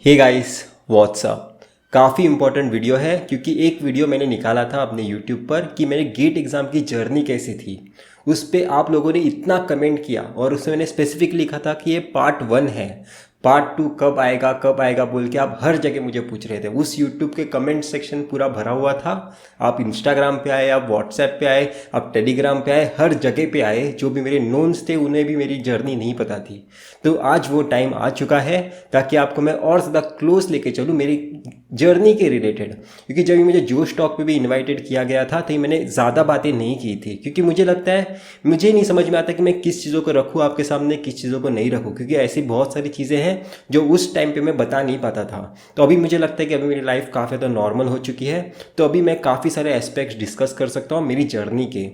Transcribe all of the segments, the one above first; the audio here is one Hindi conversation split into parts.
हे गाइस व्हाट्सअप। काफ़ी इंपॉर्टेंट वीडियो है क्योंकि एक वीडियो मैंने निकाला था अपने यूट्यूब पर कि मेरे गेट एग्ज़ाम की जर्नी कैसी थी। उस पे आप लोगों ने इतना कमेंट किया और उसमें मैंने स्पेसिफिक लिखा था कि ये पार्ट 1 है, पार्ट 2 कब आएगा बोल के आप हर जगह मुझे पूछ रहे थे। उस यूट्यूब के कमेंट सेक्शन पूरा भरा हुआ था। आप इंस्टाग्राम पे आए, आप व्हाट्सएप पे आए, आप टेलीग्राम पे आए, हर जगह पे आए। जो भी मेरे नोन्स थे उन्हें भी मेरी जर्नी नहीं पता थी। तो आज वो टाइम आ चुका है ताकि आपको मैं और ज़्यादा क्लोज लेके चलूँ मेरी जर्नी के रिलेटेड। क्योंकि जब मुझे जोश टॉक पे भी इनवाइटेड किया गया था तो मैंने ज़्यादा बातें नहीं की थी, क्योंकि मुझे लगता है मुझे नहीं समझ में आता कि मैं किस चीज़ों को रखूँ आपके सामने, किस चीज़ों को नहीं रखूँ, क्योंकि ऐसी बहुत सारी चीज़ें हैं जो उस टाइम पे मैं बता नहीं पाता था। तो अभी मुझे लगता है कि अभी मेरी लाइफ काफ़ी ज़्यादा नॉर्मल हो चुकी है, तो अभी मैं काफ़ी सारे एस्पेक्ट्स डिस्कस कर सकता हूँ मेरी जर्नी के।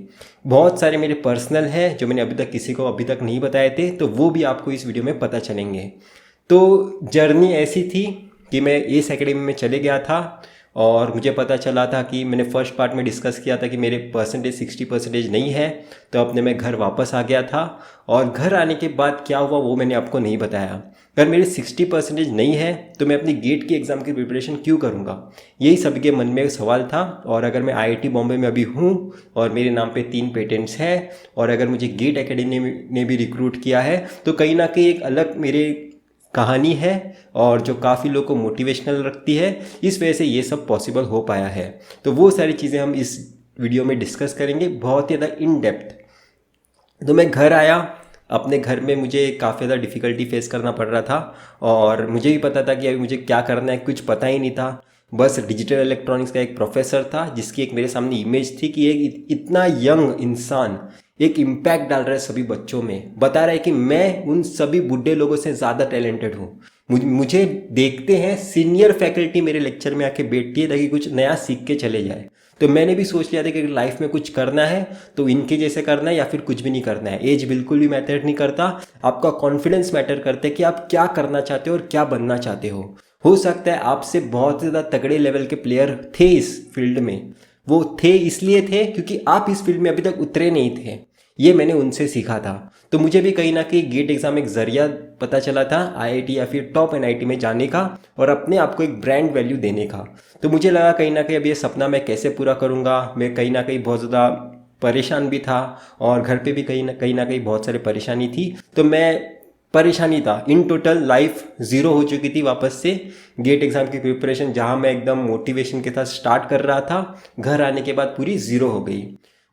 बहुत सारे मेरे पर्सनल हैं जो मैंने अभी तक किसी को अभी तक नहीं बताए थे, तो वो भी आपको इस वीडियो में पता चलेंगे। तो जर्नी ऐसी थी कि मैं इस एकेडमी में चले गया था और मुझे पता चला था कि मैंने फर्स्ट पार्ट में डिस्कस किया था कि मेरे परसेंटेज 60% नहीं है। तो अपने मैं घर वापस आ गया था और घर आने के बाद क्या हुआ वो मैंने आपको नहीं बताया। अगर मेरे 60% नहीं है तो मैं अपनी गेट की एग्ज़ाम की प्रिपरेशन क्यों करूँगा, यही सबके मन में सवाल था। और अगर मैं आईआईटी बॉम्बे में अभी हूँ और मेरे नाम पे 3 पेटेंट्स हैं और अगर मुझे गेट एकेडमी ने भी रिक्रूट किया है तो कहीं ना कहीं एक अलग मेरे कहानी है और जो काफ़ी लोग को मोटिवेशनल रखती है। इस वजह से ये सब पॉसिबल हो पाया है। तो वो सारी चीज़ें हम इस वीडियो में डिस्कस करेंगे बहुत ही ज़्यादा इन डेप्थ। तो मैं घर आया, अपने घर में मुझे काफ़ी ज़्यादा डिफ़िकल्टी फेस करना पड़ रहा था और मुझे भी पता था कि अभी मुझे क्या करना है कुछ पता ही नहीं था। बस डिजिटल इलेक्ट्रॉनिक्स का एक प्रोफेसर था जिसकी एक मेरे सामने इमेज थी कि एक इतना यंग इंसान एक इम्पैक्ट डाल रहा है सभी बच्चों में, बता रहा है कि मैं उन सभी बूढ़े लोगों से ज़्यादा टैलेंटेड हूँ। मुझे देखते हैं सीनियर फैकल्टी मेरे लेक्चर में आके बैठती है ताकि कुछ नया सीख के चले जाए। तो मैंने भी सोच लिया था कि लाइफ में कुछ करना है तो इनके जैसे करना है या फिर कुछ भी नहीं करना है। एज बिल्कुल भी मैटर नहीं करता, आपका कॉन्फिडेंस मैटर करता है कि आप क्या करना चाहते हो और क्या बनना चाहते हो सकता है आपसे बहुत ज़्यादा तगड़े लेवल के प्लेयर थे इस फील्ड में, वो थे इसलिए थे क्योंकि आप इस फील्ड में अभी तक उतरे नहीं थे। ये मैंने उनसे सीखा था। तो मुझे भी कहीं ना कहीं गेट एग्ज़ाम एक ज़रिया पता चला था आईआईटी या फिर टॉप एनआईटी में जाने का और अपने आप को एक ब्रांड वैल्यू देने का। तो मुझे लगा कहीं ना कहीं अब ये सपना मैं कैसे पूरा करूँगा। मैं कहीं ना कहीं बहुत ज़्यादा परेशान भी था और घर पे भी कहीं ना कहीं बहुत सारी परेशानी थी। तो मैं परेशानी था, इन टोटल लाइफ ज़ीरो हो चुकी थी वापस से। गेट एग्ज़ाम की प्रिपरेशन जहाँ मैं एकदम मोटिवेशन के साथ स्टार्ट कर रहा था, घर आने के बाद पूरी ज़ीरो हो गई।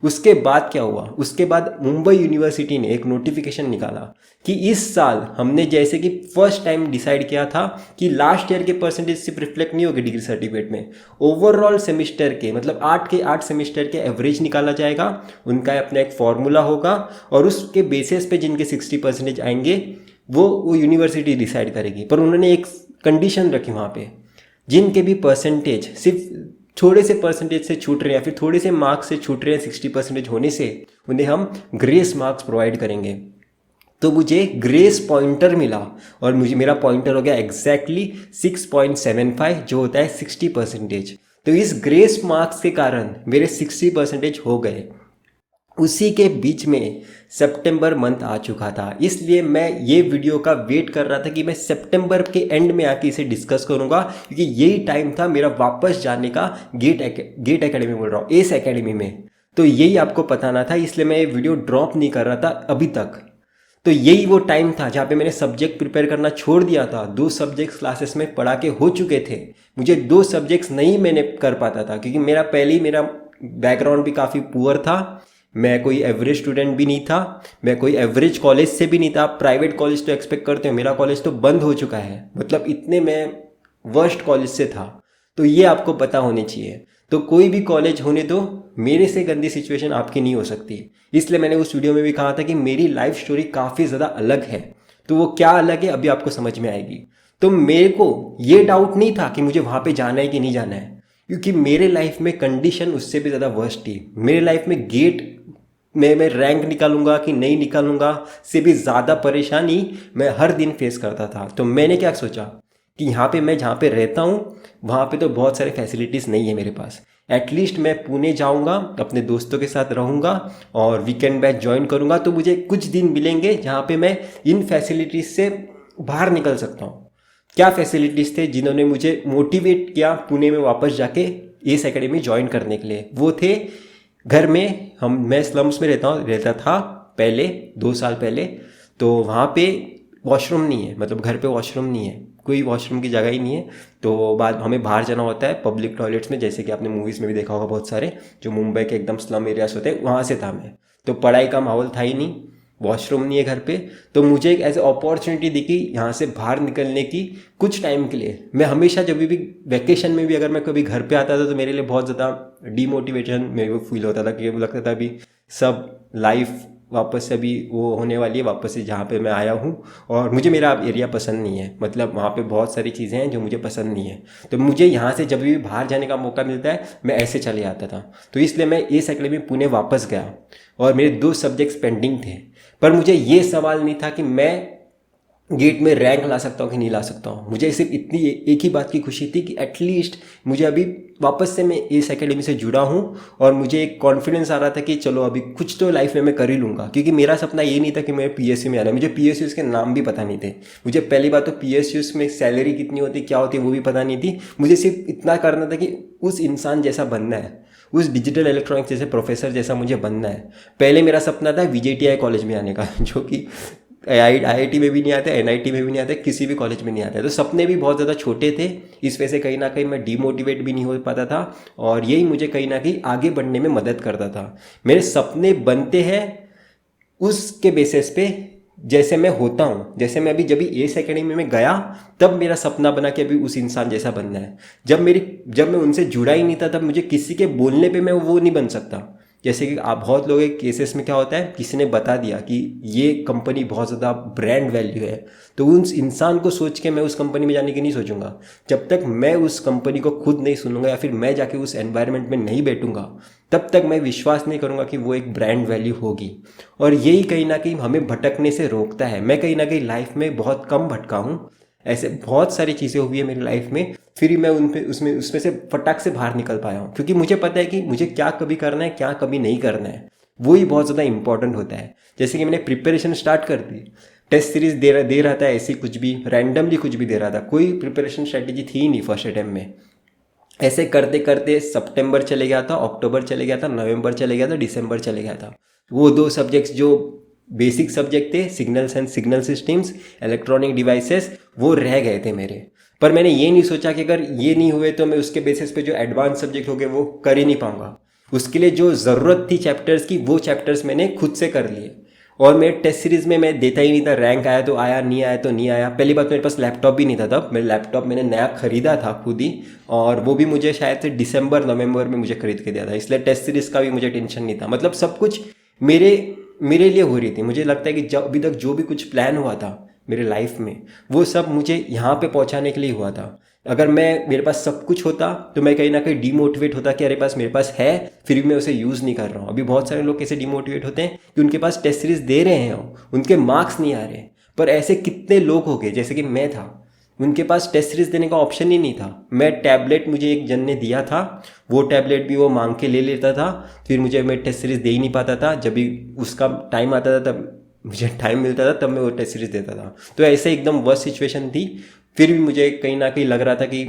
उसके बाद क्या हुआ, उसके बाद मुंबई यूनिवर्सिटी ने एक नोटिफिकेशन निकाला कि इस साल हमने जैसे कि फर्स्ट टाइम डिसाइड किया था कि लास्ट ईयर के परसेंटेज सिर्फ रिफ्लेक्ट नहीं होगी डिग्री सर्टिफिकेट में, ओवरऑल सेमिस्टर के मतलब 8 के 8 सेमिस्टर के एवरेज निकाला जाएगा। उनका अपना एक फॉर्मूला होगा और उसके बेसिस पे जिनके 60% आएंगे वो यूनिवर्सिटी डिसाइड करेगी। पर उन्होंने एक कंडीशन रखी वहाँ पे, जिनके भी परसेंटेज सिर्फ थोड़े से परसेंटेज से छूट रहे हैं या फिर थोड़े से मार्क्स से छूट रहे हैं 60% होने से, उन्हें हम ग्रेस मार्क्स प्रोवाइड करेंगे। तो मुझे ग्रेस पॉइंटर मिला और मुझे मेरा पॉइंटर हो गया एग्जैक्टली 6.75 जो होता है 60%। तो इस ग्रेस मार्क्स के कारण मेरे 60% हो गए। उसी के बीच में सितंबर मंथ आ चुका था, इसलिए मैं ये वीडियो का वेट कर रहा था कि मैं सितंबर के एंड में आके इसे डिस्कस करूंगा, क्योंकि यही टाइम था मेरा वापस जाने का गेट एकेडमी बोल रहा हूँ, एस एकेडमी में। तो यही आपको बताना था, इसलिए मैं ये वीडियो ड्रॉप नहीं कर रहा था अभी तक। तो यही वो टाइम था जहाँ पे मैंने सब्जेक्ट प्रिपेयर करना छोड़ दिया था। 2 सब्जेक्ट्स क्लासेस में पढ़ा के हो चुके थे, मुझे 2 सब्जेक्ट्स नहीं मैंने कर पाता था क्योंकि मेरा बैकग्राउंड भी काफ़ी पुअर था। मैं कोई एवरेज स्टूडेंट भी नहीं था, मैं कोई एवरेज कॉलेज से भी नहीं था। प्राइवेट कॉलेज तो एक्सपेक्ट करते हो, मेरा कॉलेज तो बंद हो चुका है, मतलब इतने मैं वर्स्ट कॉलेज से था। तो ये आपको पता होनी चाहिए। तो कोई भी कॉलेज होने दो, मेरे से गंदी सिचुएशन आपकी नहीं हो सकती। इसलिए मैंने उस वीडियो में भी कहा था कि मेरी लाइफ स्टोरी काफ़ी ज़्यादा अलग है। तो वो क्या अलग है अभी आपको समझ में आएगी। तो मेरे को ये डाउट नहीं था कि मुझे वहाँ पे जाना है कि नहीं जाना है, क्योंकि मेरे लाइफ में कंडीशन उससे भी ज़्यादा वर्स्ट थी। मेरे लाइफ में गेट में मैं रैंक निकालूंगा कि नहीं निकालूंगा से भी ज़्यादा परेशानी मैं हर दिन फेस करता था। तो मैंने क्या सोचा कि यहाँ पे मैं जहाँ पे रहता हूँ वहाँ पे तो बहुत सारे फैसिलिटीज़ नहीं है मेरे पास। एटलीस्ट मैं पुणे जाऊँगा, अपने दोस्तों के साथ रहूँगा और वीकेंड बैच ज्वाइन करूँगा, तो मुझे कुछ दिन मिलेंगे जहाँ पे मैं इन फैसिलिटीज़ से बाहर निकल सकता हूँ। क्या फैसिलिटीज़ थे जिन्होंने मुझे मोटिवेट किया पुणे में वापस जाके एस एकेडमी ज्वाइन करने के लिए। वो थे घर में, मैं स्लम्स में रहता था पहले 2 साल पहले। तो वहाँ पे वॉशरूम नहीं है, मतलब घर पे वॉशरूम नहीं है, कोई वॉशरूम की जगह ही नहीं है। तो बाद हमें बाहर जाना होता है पब्लिक टॉयलेट्स में, जैसे कि आपने मूवीज़ में भी देखा होगा बहुत सारे, जो मुंबई के एकदम स्लम एरियाज होते हैं, वहाँ से था मैं। तो पढ़ाई का माहौल था ही नहीं, वॉशरूम नहीं है घर पे। तो मुझे एक ऐसे अपॉर्चुनिटी दिखी यहाँ से बाहर निकलने की कुछ टाइम के लिए। मैं हमेशा जब भी वैकेशन में भी अगर मैं कभी घर पे आता था तो मेरे लिए बहुत ज़्यादा डीमोटिवेशन मेरे को फील होता था, कि लगता था अभी सब लाइफ वापस से अभी वो होने वाली है, वापस से जहाँ पे मैं आया हूँ। और मुझे मेरा एरिया पसंद नहीं है, मतलब वहाँ पे बहुत सारी चीज़ें हैं जो मुझे पसंद नहीं है। तो मुझे यहाँ से जब भी बाहर जाने का मौका मिलता है मैं ऐसे चले आता था। तो इसलिए मैं एस एकेडमी पुणे वापस गया और मेरे 2 सब्जेक्ट्स पेंडिंग थे। पर मुझे ये सवाल नहीं था कि मैं गेट में रैंक ला सकता हूँ कि नहीं ला सकता हूँ। मुझे सिर्फ इतनी एक ही बात की खुशी थी कि एटलीस्ट मुझे अभी वापस से मैं इस एकेडमी से जुड़ा हूँ और मुझे एक कॉन्फिडेंस आ रहा था कि चलो अभी कुछ तो लाइफ में मैं कर ही लूँगा। क्योंकि मेरा सपना ये नहीं था कि मैं पीएसयू में आना है, मुझे पीएसयूज़ के नाम भी पता नहीं थे। मुझे पहली बात तो पीएसयूज़ में सैलरी कितनी होती, क्या होती है वो भी पता नहीं थी। मुझे सिर्फ इतना करना था कि उस इंसान जैसा बनना है, उस डिजिटल इलेक्ट्रॉनिक्स जैसे प्रोफेसर जैसा मुझे बनना है। पहले मेरा सपना था वीजेटीआई कॉलेज में आने का, जो कि आईआईटी में भी नहीं आता, एनआईटी में भी नहीं आता, किसी भी कॉलेज में नहीं आता है। तो सपने भी बहुत ज़्यादा छोटे थे, इस वजह से कहीं ना कहीं मैं डीमोटिवेट भी नहीं हो पाता था और यही मुझे कहीं ना कहीं आगे बढ़ने में मदद करता था। मेरे सपने बनते हैं उसके बेसिस पे जैसे मैं होता हूँ। जैसे मैं अभी जब भी एस एकेडमी में गया तब मेरा सपना बना कि अभी उस इंसान जैसा बनना है। जब मैं उनसे जुड़ा ही नहीं था तब मुझे किसी के बोलने पे मैं वो नहीं बन सकता। जैसे कि आप बहुत लोग एक केसेस में क्या होता है, किसी ने बता दिया कि ये कंपनी बहुत ज़्यादा ब्रांड वैल्यू है, तो उस इंसान को सोच के मैं उस कंपनी में जाने की नहीं सोचूंगा। जब तक मैं उस कंपनी को खुद नहीं सुनूंगा या फिर मैं जाके उस एनवायरनमेंट में नहीं बैठूंगा तब तक मैं विश्वास नहीं करूंगा कि वो एक ब्रांड वैल्यू होगी। और यही कहीं ना कहीं हमें भटकने से रोकता है। मैं कहीं ना कहीं लाइफ में बहुत कम भटका हूँ, ऐसे बहुत सारी चीज़ें हुई है मेरी लाइफ में, फिर मैं उसमें से फटाक से बाहर निकल पाया हूँ। क्योंकि मुझे पता है कि मुझे क्या कभी करना है, क्या कभी नहीं करना है, वही बहुत ज़्यादा इंपॉर्टेंट होता है। जैसे कि मैंने प्रिपरेशन स्टार्ट कर दी, टेस्ट सीरीज दे रहा था, ऐसी कुछ भी रैंडमली कुछ भी दे रहा था, कोई प्रिपरेशन स्ट्रेटेजी थी ही नहीं फर्स्ट अटेम्प्ट में। ऐसे करते करते सितंबर चले गया था, अक्टूबर चले गया था, नवंबर चले गया था, दिसंबर चले गया था। वो 2 सब्जेक्ट्स जो बेसिक सब्जेक्ट थे, signals and signal systems, electronic devices, वो रह गए थे मेरे। पर मैंने ये नहीं सोचा कि अगर ये नहीं हुए तो मैं उसके बेसिस पे जो एडवांस सब्जेक्ट हो गए वो कर ही नहीं पाऊंगा। उसके लिए जो ज़रूरत थी चैप्टर्स की, वो चैप्टर्स मैंने खुद से कर लिए। और मेरे टेस्ट सीरीज़ में मैं देता ही नहीं था, रैंक आया तो आया, नहीं आया तो नहीं आया। पहली बात मेरे पास लैपटॉप भी नहीं था तब, मेरा लैपटॉप मैंने नया खरीदा था खुद ही, और वो भी मुझे शायद से दिसंबर नवंबर में मुझे खरीद के दिया था। इसलिए टेस्ट सीरीज़ का भी मुझे टेंशन नहीं था। मतलब सब कुछ मेरे लिए हो रही थी। मुझे लगता है कि जब अभी तक जो भी कुछ प्लान हुआ था मेरे लाइफ में, वो सब मुझे यहाँ पे पहुँचाने के लिए हुआ था। अगर मेरे पास सब कुछ होता तो मैं कहीं ना कहीं डीमोटिवेट होता कि अरे मेरे पास है फिर भी मैं उसे यूज़ नहीं कर रहा हूँ। अभी बहुत सारे लोग कैसे डीमोटिवेट होते हैं कि उनके पास टेस्ट सीरीज दे रहे हैं, उनके मार्क्स नहीं आ रहे। पर ऐसे कितने लोग हो गए, जैसे कि मैं था, उनके पास टेस्ट सीरीज देने का ऑप्शन ही नहीं था। मैं टैबलेट मुझे एक जन ने दिया था, वो टैबलेट भी वो मांग के ले लेता था, फिर मैं टेस्ट सीरीज दे ही नहीं पाता था। जब भी उसका टाइम आता था, तब मुझे टाइम मिलता था, तब मैं वो टेस्ट सीरीज देता था। तो ऐसे एकदम वर्स्ट सिचुएशन थी। फिर भी मुझे कहीं ना कहीं लग रहा था कि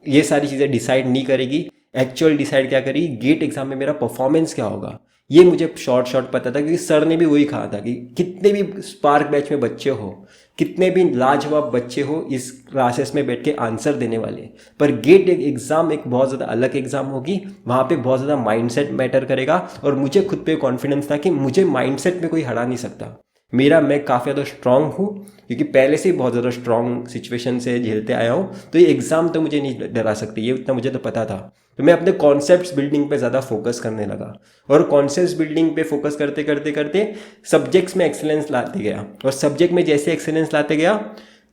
ये सारी चीज़ें डिसाइड नहीं करेगी, एक्चुअल डिसाइड क्या करेगी, गेट एग्जाम में मेरा परफॉर्मेंस क्या होगा। ये मुझे शॉर्ट पता था, क्योंकि सर ने भी वही कहा था कि कितने भी स्पार्क बैच में बच्चे हो, कितने भी लाजवाब बच्चे हो इस क्लासेस में बैठ के आंसर देने वाले, पर गेट एग्ज़ाम एक बहुत ज़्यादा अलग एग्ज़ाम होगी। वहाँ पे बहुत ज़्यादा माइंडसेट मैटर करेगा। और मुझे खुद पे कॉन्फिडेंस था कि मुझे माइंडसेट में कोई हरा नहीं सकता। मैं काफ़ी ज़्यादा स्ट्रांग हूँ, क्योंकि पहले से ही बहुत ज़्यादा स्ट्रांग सिचुएशन से झेलते आया हूँ। तो ये एग्ज़ाम तो मुझे नहीं डरा सकती, ये उतना मुझे तो पता था। तो मैं अपने कॉन्सेप्ट्स बिल्डिंग पे ज़्यादा फोकस करने लगा, और कॉन्सेप्ट्स बिल्डिंग पे फोकस करते करते करते सब्जेक्ट्स में एक्सेलेंस लाते गया। और सब्जेक्ट में जैसे एक्सेलेंस लाते गया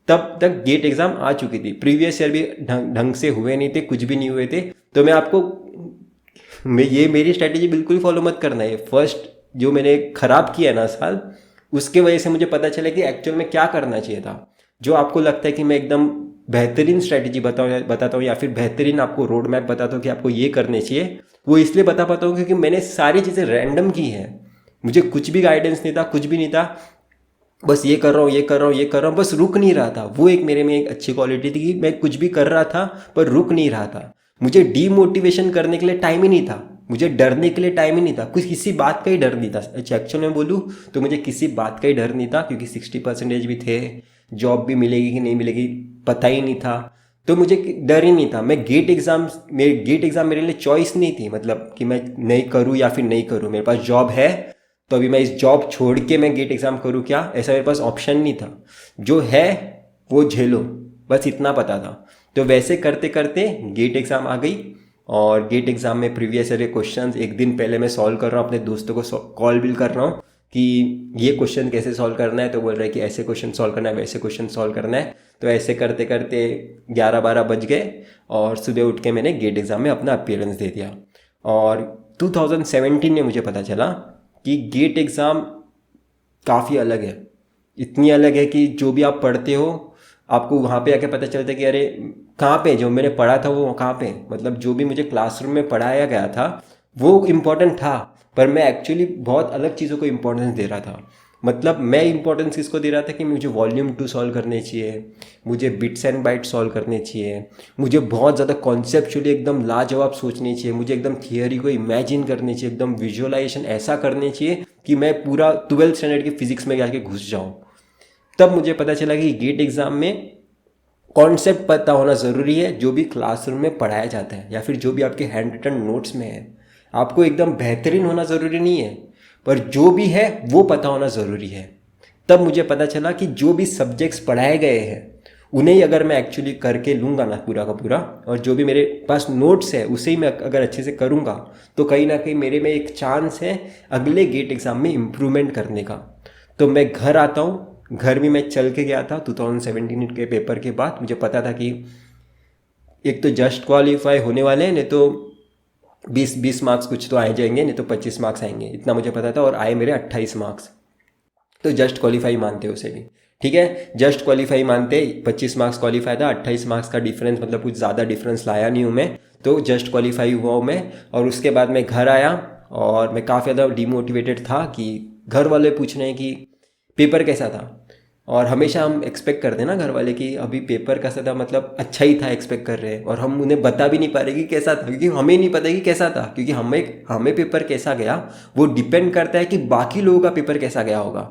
तब तक गेट एग्ज़ाम आ चुकी थी। प्रीवियस ईयर भी ढंग से हुए नहीं थे, कुछ भी नहीं हुए थे। तो ये मेरी स्ट्रैटेजी बिल्कुल फॉलो मत करना है। फर्स्ट जो मैंने ख़राब किया ना साल, उसके वजह से मुझे पता चला कि एक्चुअल में क्या करना चाहिए था। जो आपको लगता है कि मैं एकदम बेहतरीन स्ट्रैटेजी बताता हूँ या फिर बेहतरीन आपको रोड मैप बताता हूँ कि आपको ये करने चाहिए, वो इसलिए बता पाता हूँ क्योंकि मैंने सारी चीज़ें रैंडम की हैं। मुझे कुछ भी गाइडेंस नहीं था, कुछ भी नहीं था। बस ये कर रहा हूँ, ये कर रहा हूँ, ये कर रहा हूँ, बस रुक नहीं रहा था। वो एक मेरे में एक अच्छी क्वालिटी थी कि मैं कुछ भी कर रहा था पर रुक नहीं रहा था। मुझे डीमोटिवेशन करने के लिए टाइम ही नहीं था, मुझे डरने के लिए टाइम ही नहीं था, कुछ किसी बात का ही डर नहीं था। एक्चुअल में बोलूँ तो मुझे किसी बात का ही डर नहीं था, क्योंकि 60% भी थे, जॉब भी मिलेगी कि नहीं मिलेगी पता ही नहीं था। तो मुझे डर ही नहीं था। मैं गेट एग्ज़ाम मेरे लिए चॉइस नहीं थी, मतलब कि मैं नहीं करूँ या फिर नहीं करूँ। मेरे पास जॉब है तो अभी मैं इस जॉब छोड़ के मैं गेट एग्ज़ाम करूँ क्या, ऐसा मेरे पास ऑप्शन नहीं था। जो है वो झेलो, बस इतना पता था। तो वैसे करते करते गेट एग्ज़ाम आ गई, और गेट एग्ज़ाम में प्रीवियस ईयर के क्वेश्चंस एक दिन पहले मैं सॉल्व कर रहा हूँ, अपने दोस्तों को कॉल भी कर रहा हूँ कि ये क्वेश्चन कैसे सॉल्व करना है। तो बोल रहे हैं कि ऐसे क्वेश्चन सॉल्व करना है, वैसे क्वेश्चन सॉल्व करना है। तो ऐसे करते करते 11-12 बज गए, और सुबह उठ के मैंने गेट एग्ज़ाम में अपना अपीयरेंस दे दिया। और 2017 में मुझे पता चला कि गेट एग्ज़ाम काफ़ी अलग है। इतनी अलग है कि जो भी आप पढ़ते हो आपको वहाँ पे आके पता चलता है कि अरे कहाँ पे जो मैंने पढ़ा था वो कहाँ पे, मतलब जो भी मुझे क्लासरूम में पढ़ाया गया था वो इम्पोर्टेंट था, पर मैं एक्चुअली बहुत अलग चीज़ों को इम्पोर्टेंस दे रहा था। मतलब मैं इम्पोर्टेंस किसको दे रहा था कि मुझे वॉल्यूम 2 सॉल्व करने चाहिए, मुझे बिट्स एंड बाइट सॉल्व करने चाहिए, मुझे बहुत ज़्यादा कॉन्सेप्चुअली एकदम लाजवाब सोचनी चाहिए, मुझे एकदम थियोरी को इमेजिन करनी चाहिए, एकदम विजुअलाइजेशन ऐसा करनी चाहिए कि मैं पूरा 12th स्टैंडर्ड की फिजिक्स में जाके घुस जाऊँ। तब मुझे पता चला कि गेट एग्ज़ाम में कॉन्सेप्ट पता होना ज़रूरी है, जो भी क्लासरूम में पढ़ाया जाता है या फिर जो भी आपके हैंड रिटन नोट्स में है। आपको एकदम बेहतरीन होना ज़रूरी नहीं है, पर जो भी है वो पता होना ज़रूरी है। तब मुझे पता चला कि जो भी सब्जेक्ट्स पढ़ाए गए हैं उन्हें ही अगर मैं एक्चुअली करके लूँगा ना पूरा का पूरा, और जो भी मेरे पास नोट्स है उसे ही मैं अगर अच्छे से करूँगा, तो कहीं ना कहीं मेरे में एक चांस है अगले गेट एग्ज़ाम में इम्प्रूवमेंट करने का। तो मैं घर आता हूँ, घर भी मैं चल के गया था 2017 के पेपर के बाद। मुझे पता था कि एक तो जस्ट क्वालिफाई होने वाले हैं, नहीं तो 20 मार्क्स कुछ तो आए जाएंगे, नहीं तो 25 मार्क्स आएंगे, इतना मुझे पता था। और आए मेरे 28 मार्क्स, तो जस्ट क्वालिफाई मानते उसे भी। ठीक है, जस्ट क्वालिफाई मानते, 25 मार्क्स क्वालिफाई था, 28 मार्क्स का डिफरेंस, मतलब कुछ ज़्यादा डिफरेंस लाया नहीं हूँ मैं, तो जस्ट क्वालिफाई हुआ हूँ मैं। और उसके बाद मैं घर आया और मैं काफ़ी ज़्यादा डिमोटिवेटेड था कि घर वाले पूछ रहे हैं कि पेपर कैसा था। और हमेशा हम एक्सपेक्ट करते हैं ना घर वाले कि अभी पेपर कैसा था, मतलब अच्छा ही था एक्सपेक्ट कर रहे हैं, और हम उन्हें बता भी नहीं पा रहे कि कैसा था, क्योंकि हमें नहीं पता कि कैसा था, क्योंकि हमें पेपर कैसा गया वो डिपेंड करता है कि बाकी लोगों का पेपर कैसा गया होगा।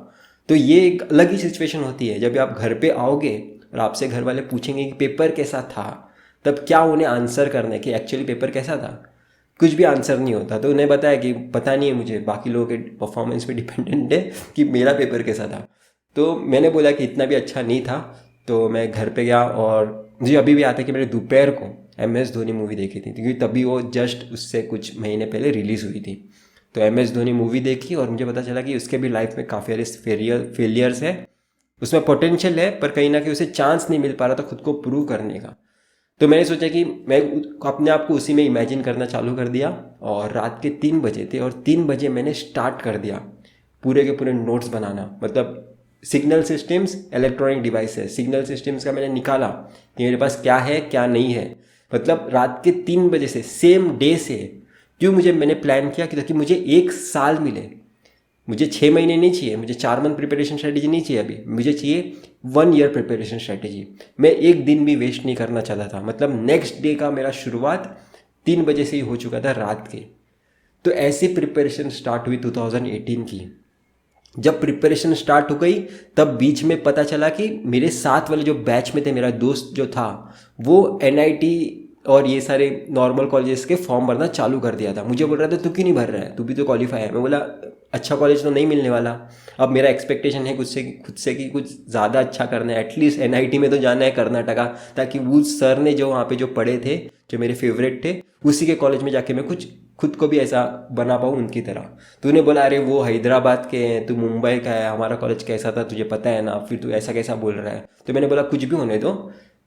तो ये एक अलग ही सिचुएशन होती है जब आप घर पे आओगे और आपसे घर वाले पूछेंगे कि पेपर कैसा था, तब क्या उन्हें आंसर करना है कि एक्चुअली पेपर कैसा था। कुछ भी आंसर नहीं होता, तो उन्हें बताया कि पता नहीं है, मुझे बाकी लोगों के परफॉर्मेंस पे डिपेंडेंट है कि मेरा पेपर कैसा था। तो मैंने बोला कि इतना भी अच्छा नहीं था। तो मैं घर पे गया, और मुझे अभी भी आता है कि मैंने दोपहर को MS धोनी मूवी देखी थी, क्योंकि तभी वो जस्ट उससे कुछ महीने पहले रिलीज़ हुई थी। तो MS धोनी मूवी देखी और मुझे पता चला कि उसके भी लाइफ में काफ़ी सारे फेलियर्स है, उसमें पोटेंशियल है, पर कहीं ना कहीं उसे चांस नहीं मिल पा रहा था खुद को प्रूव करने का। तो मैंने सोचा कि मैं अपने आप को उसी में इमेजिन करना चालू कर दिया, और रात के 3 बजे थे और 3 बजे मैंने स्टार्ट कर दिया पूरे के पूरे नोट्स बनाना। मतलब signal systems, electronic devices, signal systems का मैंने निकाला कि मेरे पास क्या है क्या नहीं है। मतलब रात के 3 बजे से, सेम डे से, क्यों मुझे मैंने प्लान किया कि ताकि मुझे 1 साल मिले। मुझे 6 महीने नहीं चाहिए, मुझे 4 मंथ प्रिपरेशन स्ट्रेटेजी नहीं चाहिए, अभी मुझे चाहिए 1 ईयर प्रिपरेशन स्ट्रेटेजी। मैं एक दिन भी वेस्ट नहीं करना चाहता था। मतलब नेक्स्ट डे का मेरा शुरुआत 3 बजे से ही हो चुका था रात के। तो ऐसी प्रिपरेशन स्टार्ट हुई 2018 की। जब प्रिपरेशन स्टार्ट हो गई तब बीच में पता चला कि मेरे साथ वाले जो बैच में थे, मेरा दोस्त जो था वो NIT और ये सारे नॉर्मल कॉलेजेस के फॉर्म भरना चालू कर दिया था। मुझे बोल रहा था तू क्यों नहीं भर रहा है, तू भी तो क्वालिफाई है। मैं बोला अच्छा कॉलेज तो नहीं मिलने वाला, अब मेरा एक्सपेक्टेशन है खुद से कि कुछ ज़्यादा अच्छा करना है, एटलीस्ट NIT में तो जाना है कर्नाटका, ताकि वो सर ने जो वहाँ पे जो पढ़े थे, जो मेरे फेवरेट थे, उसी के कॉलेज में जाके मैं कुछ खुद को भी ऐसा बना पाऊँ उनकी तरह। तूने बोला अरे वो हैदराबाद के हैं, तू मुंबई का है, हमारा कॉलेज कैसा था तुझे पता है ना, फिर तू ऐसा कैसा बोल रहा है। तो मैंने बोला कुछ भी होने दो,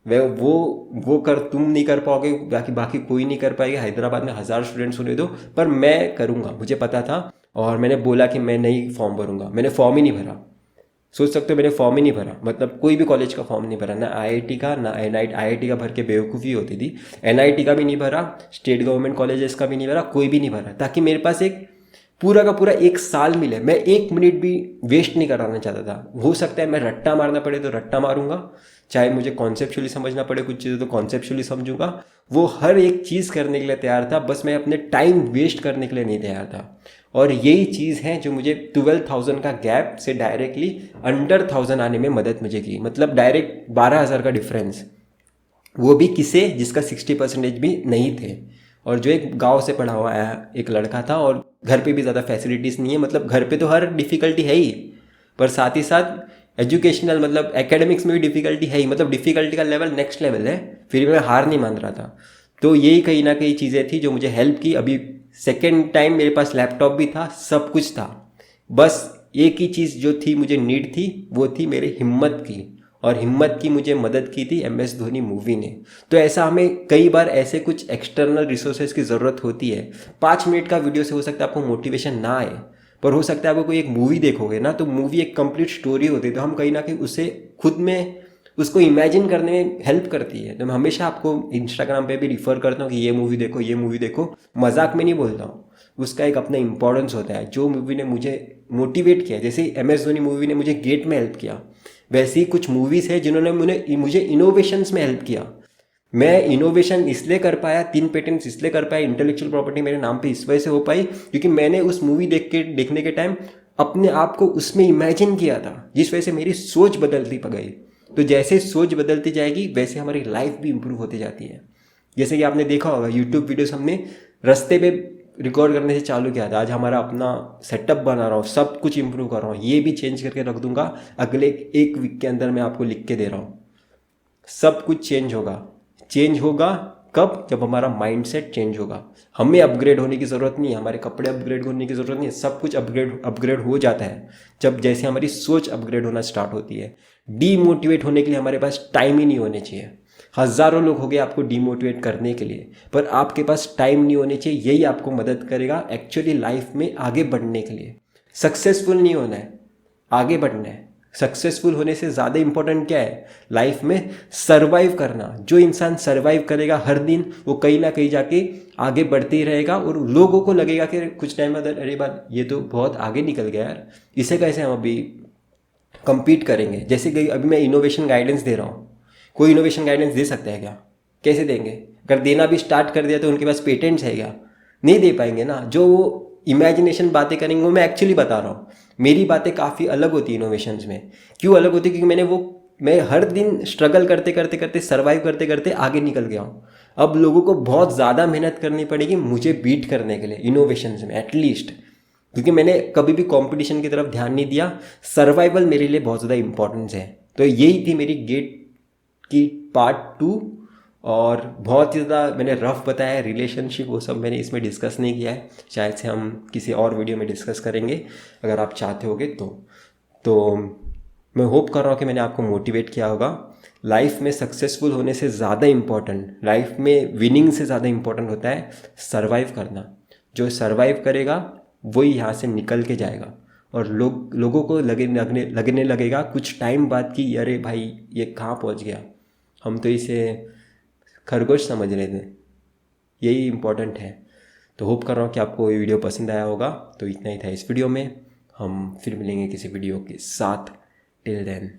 वह वो कर, तुम नहीं कर पाओगे, बाकी बाकी कोई नहीं कर पाएगा, हैदराबाद में 1000 स्टूडेंट्स होने दो, पर मैं करूँगा, मुझे पता था। और मैंने बोला कि मैं नहीं फॉर्म भरूंगा। मैंने फॉर्म ही नहीं भरा, सोच सकते हो, मैंने फॉर्म ही नहीं भरा। मतलब कोई भी कॉलेज का फॉर्म नहीं भरा, ना IIT का ना NIT। IIT का भर के बेवकूफ़ी होती थी, NIT का भी नहीं भरा, स्टेट गवर्नमेंट कॉलेजेस का भी नहीं भरा, कोई भी नहीं भरा, ताकि मेरे पास एक पूरा का पूरा 1 साल मिले, मैं 1 मिनट भी वेस्ट नहीं कराना चाहता था। हो सकता है मैं रट्टा मारना पड़े तो रट्टा मारूंगा, चाहे मुझे कॉन्सेप्चुअली समझना पड़े कुछ चीज़ें तो कॉन्सेप्चुअली समझूंगा। वो हर एक चीज़ करने के लिए तैयार था, बस मैं अपने टाइम वेस्ट करने के लिए नहीं तैयार था। और यही चीज़ है जो मुझे 12,000 का गैप से डायरेक्टली अंडर 1000 आने में मदद मुझे की, मतलब डायरेक्ट 12,000 का डिफरेंस, वो भी किसे जिसका 60% भी नहीं थे, और जो एक गांव से पढ़ा हुआ है एक लड़का था, और घर पे भी ज़्यादा फैसिलिटीज़ नहीं है, मतलब घर पे तो हर डिफ़िकल्टी है ही, पर साथ ही साथ एजुकेशनल मतलब एकेडमिक्स में भी डिफ़िकल्टी है ही, मतलब डिफ़िकल्टी का लेवल नेक्स्ट लेवल है, फिर भी मैं हार नहीं मान रहा था। तो यही कहीं ना कहीं चीज़ें थी जो मुझे हेल्प की। अभी सेकेंड टाइम मेरे पास लैपटॉप भी था, सब कुछ था, बस एक ही चीज़ जो थी मुझे नीड थी, वो थी मेरी हिम्मत की, और हिम्मत की मुझे मदद की थी MS धोनी मूवी ने। तो ऐसा हमें कई बार ऐसे कुछ एक्सटर्नल रिसोर्सेज की ज़रूरत होती है। 5 मिनट का वीडियो से हो सकता है आपको मोटिवेशन ना आए, पर हो सकता है आपको कोई एक मूवी देखोगे ना, तो मूवी एक कंप्लीट स्टोरी होती है, तो हम कहीं ना कहीं उसे खुद में उसको इमेजिन करने में हेल्प करती है। तो मैं हमेशा आपको इंस्टाग्राम पे भी रिफ़र करता हूँ कि ये मूवी देखो, ये मूवी देखो, मजाक में नहीं बोलता हूँ, उसका एक अपना इंपॉर्टेंस होता है। जो मूवी ने मुझे मोटिवेट किया, जैसे MS धोनी मूवी ने मुझे गेट में हेल्प किया, वैसे ही कुछ मूवीज़ है जिन्होंने मुझे इनोवेशंस में हेल्प किया। मैं इनोवेशन इसलिए कर पाया, 3 पेटेंट्स इसलिए कर पाया, इंटेलेक्चुअल प्रॉपर्टी मेरे नाम पे इस वजह से हो पाई क्योंकि मैंने उस मूवी देखने के टाइम अपने आप को उसमें इमेजिन किया था, जिस वजह से मेरी सोच बदलती गई। तो जैसे सोच बदलती जाएगी वैसे हमारी लाइफ भी इंप्रूव होती जाती है। जैसे कि आपने देखा होगा यूट्यूब वीडियोस हमने रास्ते पे रिकॉर्ड करने से चालू किया था, आज हमारा अपना सेटअप बना रहा हूँ, सब कुछ इंप्रूव कर रहा हूँ, ये भी चेंज करके रख दूंगा अगले 1 वीक के अंदर, मैं आपको लिख के दे रहा हूँ। सब कुछ चेंज होगा। चेंज होगा कब? जब हमारा माइंडसेट चेंज होगा। हमें अपग्रेड होने की ज़रूरत नहीं है, हमारे कपड़े अपग्रेड होने की ज़रूरत नहीं है, सब कुछ अपग्रेड हो जाता है जब जैसे हमारी सोच अपग्रेड होना स्टार्ट होती है। डीमोटिवेट होने के लिए हमारे पास टाइम ही नहीं होने चाहिए। हज़ारों लोग हो गए आपको डीमोटिवेट करने के लिए, पर आपके पास टाइम नहीं होने चाहिए। यही आपको मदद करेगा एक्चुअली लाइफ में आगे बढ़ने के लिए। सक्सेसफुल नहीं होना है, आगे बढ़ना है। सक्सेसफुल होने से ज़्यादा इंपॉर्टेंट क्या है लाइफ में? सर्वाइव करना। जो इंसान सर्वाइव करेगा हर दिन, वो कहीं ना कहीं जाके आगे बढ़ते ही रहेगा, और लोगों को लगेगा कि कुछ टाइम बाद अरे बात ये तो बहुत आगे निकल गया यार, इसे कैसे हम अभी compete करेंगे। जैसे कि अभी मैं इनोवेशन गाइडेंस दे रहा हूँ, कोई इनोवेशन गाइडेंस दे सकता है क्या? कैसे देंगे? अगर देना भी स्टार्ट कर दिया तो उनके पास पेटेंट्स है क्या? नहीं दे पाएंगे ना। जो वो इमेजिनेशन बातें करेंगे वो मैं एक्चुअली बता रहा हूँ। मेरी बातें काफ़ी अलग होती है इनोवेशंस में। क्यों अलग होती है? क्योंकि मैं हर दिन स्ट्रगल करते करते करते सर्वाइव करते करते आगे निकल गया हूँ। अब लोगों को बहुत ज़्यादा मेहनत करनी पड़ेगी मुझे बीट करने के लिए इनोवेशंस में एटलीस्ट, क्योंकि मैंने कभी भी कंपटीशन की तरफ ध्यान नहीं दिया। सर्वाइवल मेरे लिए बहुत ज़्यादा इंपॉर्टेंस है। तो यही थी मेरी गेट की पार्ट 2, और बहुत ही ज़्यादा मैंने रफ बताया है। रिलेशनशिप वो सब मैंने इसमें डिस्कस नहीं किया है, शायद से हम किसी और वीडियो में डिस्कस करेंगे अगर आप चाहते होगे तो मैं होप कर रहा हूँ कि मैंने आपको मोटिवेट किया होगा। लाइफ में सक्सेसफुल होने से ज़्यादा इम्पॉर्टेंट, लाइफ में विनिंग से ज़्यादा इम्पॉर्टेंट होता है सर्वाइव करना। जो सर्वाइव करेगा वही यहाँ से निकल के जाएगा, और लोगों को लगने लगेगा कुछ टाइम बाद कि अरे भाई ये कहाँ पहुँच गया, हम तो इसे खरगोश समझ रहे थे। यही इम्पोर्टेंट है। तो होप कर रहा हूँ कि आपको ये वीडियो पसंद आया होगा। तो इतना ही था इस वीडियो में, हम फिर मिलेंगे किसी वीडियो के साथ। Till then.